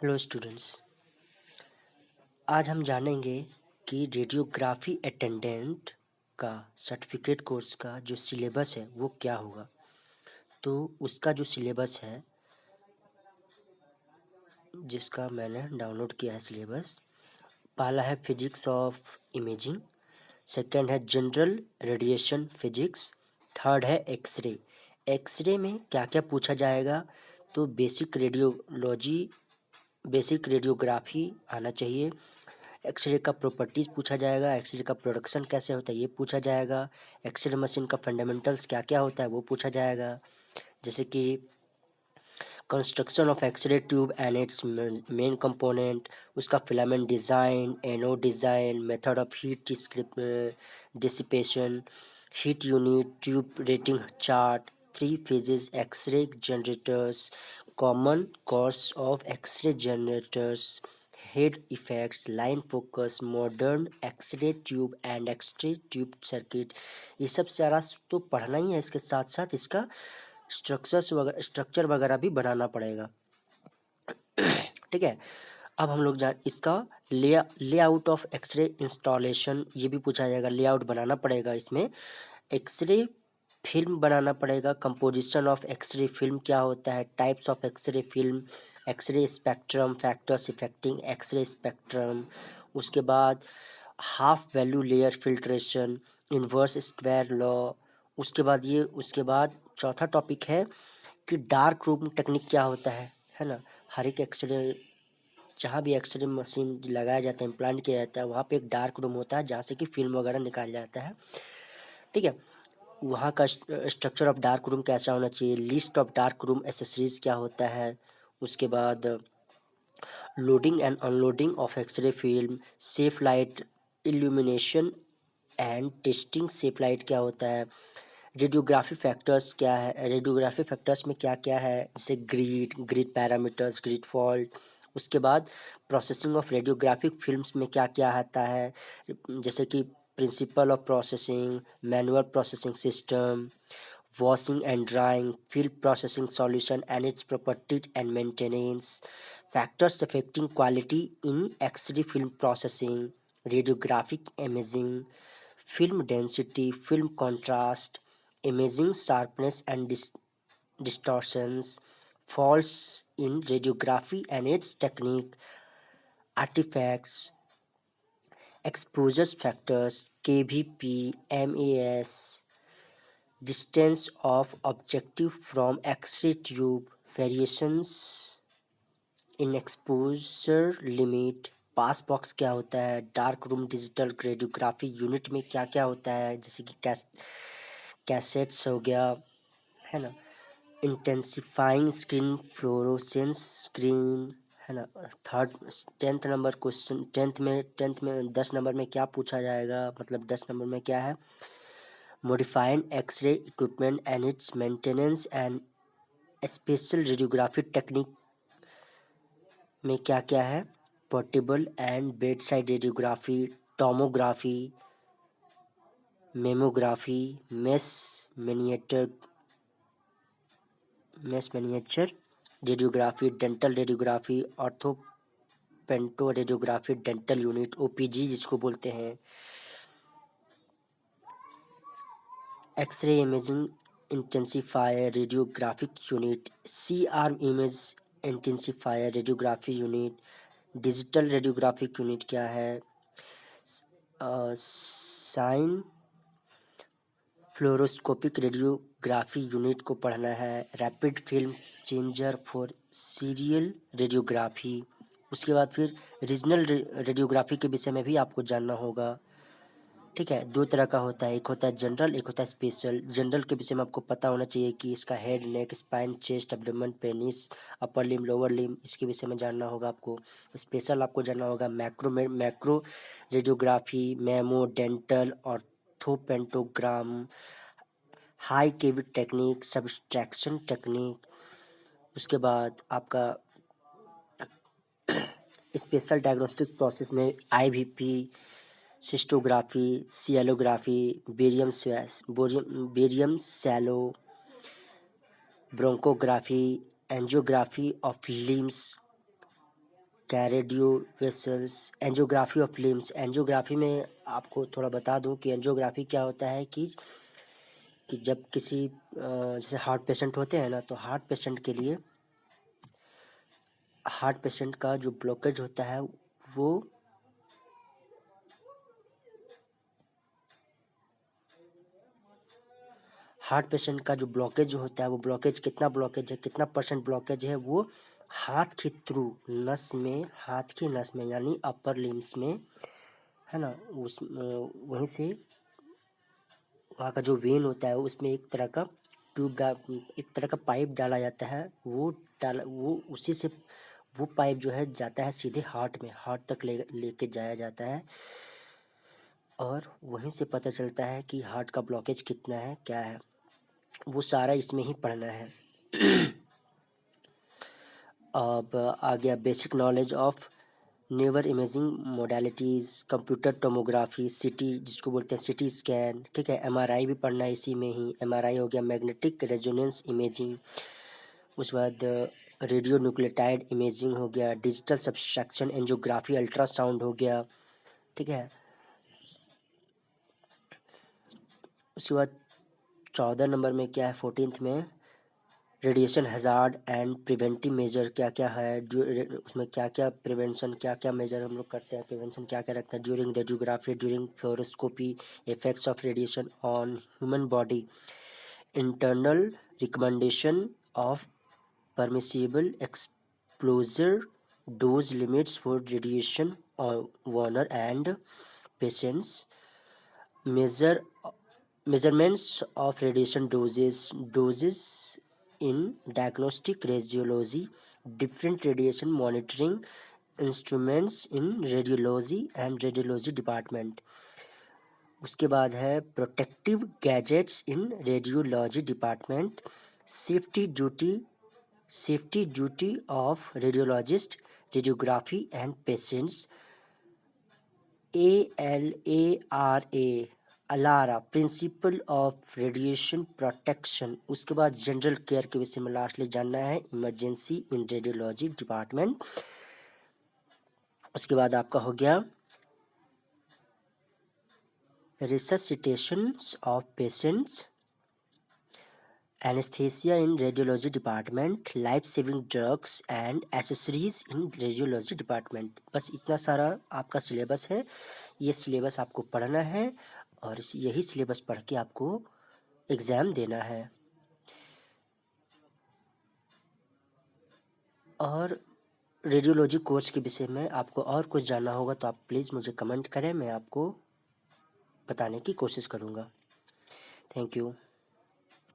Hello students, आज हम जानेंगे कि रेडियोग्राफी अटेंडेंट का सर्टिफिकेट कोर्स का जो सिलेबस है वो क्या होगा। तो उसका जो सिलेबस है जिसका मैंने डाउनलोड किया है सिलेबस, पहला है फिजिक्स ऑफ इमेजिंग, सेकंड है जनरल रेडिएशन फिजिक्स, थर्ड है एक्सरे। एक्सरे में क्या क्या पूछा जाएगा, तो बेसिक रेडियोलॉजी, बेसिक रेडियोग्राफी आना चाहिए। एक्सरे का प्रॉपर्टीज़ पूछा जाएगा, एक्सरे का प्रोडक्शन कैसे होता है ये पूछा जाएगा, एक्सरे मशीन का फंडामेंटल्स क्या क्या होता है वो पूछा जाएगा, जैसे कि construction of x-ray tube and its main component, उसका filament design, anode design, method of heat dissipation, heat unit, tube rating chart, three phases x-ray generators, common course of x-ray generators, head effects, line focus, modern x-ray tube and x-ray tube circuit. ये सब सारा तो पढ़ना ही है, इसके साथ साथ इसका स्ट्रक्चर वगैरह भी बनाना पड़ेगा। ठीक है, अब हम लोग जान इसका लेआउट ऑफ एक्सरे इंस्टॉलेशन, ये भी पूछा जाएगा। लेआउट बनाना पड़ेगा, इसमें एक्सरे फिल्म बनाना पड़ेगा। कंपोजिशन ऑफ एक्सरे फिल्म क्या होता है, types of x-ray film, x-ray spectrum, factors affecting x-ray spectrum, उसके बाद half value layer filtration, inverse square law, उसके बाद चौथा टॉपिक है कि डार्क रूम टेक्निक क्या होता है ना। हर एक एक्सरे, जहाँ भी एक्सरे मशीन लगाया जाता है, इम्प्लांट किया जाता है, वहाँ पे एक डार्क रूम होता है जहाँ से कि फिल्म वगैरह निकाल जाता है। ठीक है, वहाँ का स्ट्रक्चर ऑफ डार्क रूम कैसा होना चाहिए, list of dark room accessories क्या होता है, उसके बाद loading and unloading of x-ray film, safe light illumination and testing safe light क्या होता है, रेडियोग्राफी फैक्टर्स क्या है, रेडियोग्राफी फैक्टर्स में क्या क्या है, जैसे ग्रिड पैरामीटर्स, ग्रिड फॉल्ट। उसके बाद प्रोसेसिंग ऑफ रेडियोग्राफिक फिल्म्स में क्या क्या आता है, जैसे कि principle of processing, manual processing system, washing and drying, film processing solution and its properties and maintenance, factors affecting quality in X-ray film processing, radiographic imaging, film density, film contrast, imaging sharpness and distortions, faults in radiography and its technique, artifacts, exposure factors, KVP, MAS, distance of objective from X-ray tube, variations in exposure limit, pass box क्या होता है, dark room digital radiography unit में क्या क्या होता है, जैसे कि कैसेट्स हो गया, है ना, इंटेंसिफाइंग स्क्रीन, फ्लोरोसेंस स्क्रीन, है ना। Third 10th number question, tenth में 10 नंबर में क्या पूछा जाएगा, मतलब 10 नंबर में क्या है, modifying X-ray equipment and its maintenance and special radiography technique में क्या क्या है, portable and bedside radiography, tomography, mammography, miniature radiography, dental radiography, orthopanto radiography, dental unit, OPG जिसको बोलते हैं, x-ray imaging intensifier radiographic unit, CR image intensifier radiography unit, digital radiographic unit क्या है, cine fluoroscopic radiography unit को पढ़ना है, rapid film changer for serial radiography. उसके बाद फिर रीजनल रेडियोग्राफी के विषय में भी आपको जानना होगा। ठीक है, दो तरह का होता है, एक होता है जनरल, एक होता है स्पेशल। जनरल के विषय में आपको पता होना चाहिए कि इसका हेड, नेक, स्पाइन, चेस्ट, एब्डोमेन, पेनिस, अपर लिम, लोअर लिम, इसके विषय में जानना होगा आपको। स्पेशल आपको जानना होगा macro radiography, mammo, dental, orthopantogram, high kV technique, subtraction technique. उसके बाद आपका स्पेशल डायग्नोस्टिक प्रोसेस में IVP, cystography, sialography, barium swallow, bronchography, angiography of limbs, cardio vessels, angiography of limbs. Angiography में आपको थोड़ा बता दूं कि एंजियोग्राफी क्या होता है कि जब किसी जैसे हार्ट पेशेंट होते हैं ना, तो हार्ट पेशेंट का जो ब्लॉकेज होता है वो हार्ट पेशेंट का जो ब्लॉकेज होता है वो ब्लॉकेज कितना परसेंट ब्लॉकेज है, वो हाथ के थ्रू हाथ की नस में यानी अपर लिम्स में, है ना, वहीं से वहाँ का जो वेन होता है उसमें एक तरह का पाइप डाला जाता है। वो उसी से वो पाइप जो है जाता है सीधे हार्ट तक लेके जाया जाता है, और वहीं से पता चलता है कि हार्ट का ब्लॉकेज कितना है, क्या है। वो सारा इसमें ही पढ़ना है। अब आ गया basic knowledge of newer imaging modalities, computer tomography, सीटी जिसको बोलते हैं सीटी स्कैन, ठीक है। एमआरआई भी पढ़ना है इसी में ही। एमआरआई हो गया मैग्नेटिक रेजोनेंस इमेजिंग। उसके बाद रेडियो न्यूक्लियोटाइड इमेजिंग हो गया, डिजिटल सब्सट्रैक्शन एंजियोग्राफी, अल्ट्रासाउंड हो गया, ठीक है। उसके बाद 14 नंबर में क्या है, 14th में radiation hazard and preventive measure क्या क्या है, उसमें क्या क्या प्रिवेंशन, क्या क्या मेजर हम लोग करते हैं, प्रिवेंशन क्या क्या रखते हैं during radiography, during fluoroscopy, effects of radiation on human body, internal recommendation of permissible exposure, dose limits for radiation warner and patients, measure measurements of radiation doses in diagnostic radiology, different radiation monitoring instruments in radiology and radiology department. उसके बाद है protective gadgets in radiology department, safety duty of radiologist, radiography and patients, ALARA ALARA principle of radiation protection. उसके बाद general care के विषय में lastly जानना है, इमरजेंसी इन रेडियोलॉजी डिपार्टमेंट। उसके बाद आपका हो गया resuscitation of patients, anesthesia in radiology department, life saving drugs and accessories in radiology department। बस इतना सारा आपका सिलेबस है। ये सिलेबस आपको पढ़ना है और यही सिलेबस पढ़ के आपको एग्ज़ाम देना है। और रेडियोलॉजी कोर्स के विषय में आपको और कुछ जानना होगा तो आप प्लीज़ मुझे कमेंट करें, मैं आपको बताने की कोशिश करूँगा। Thank you.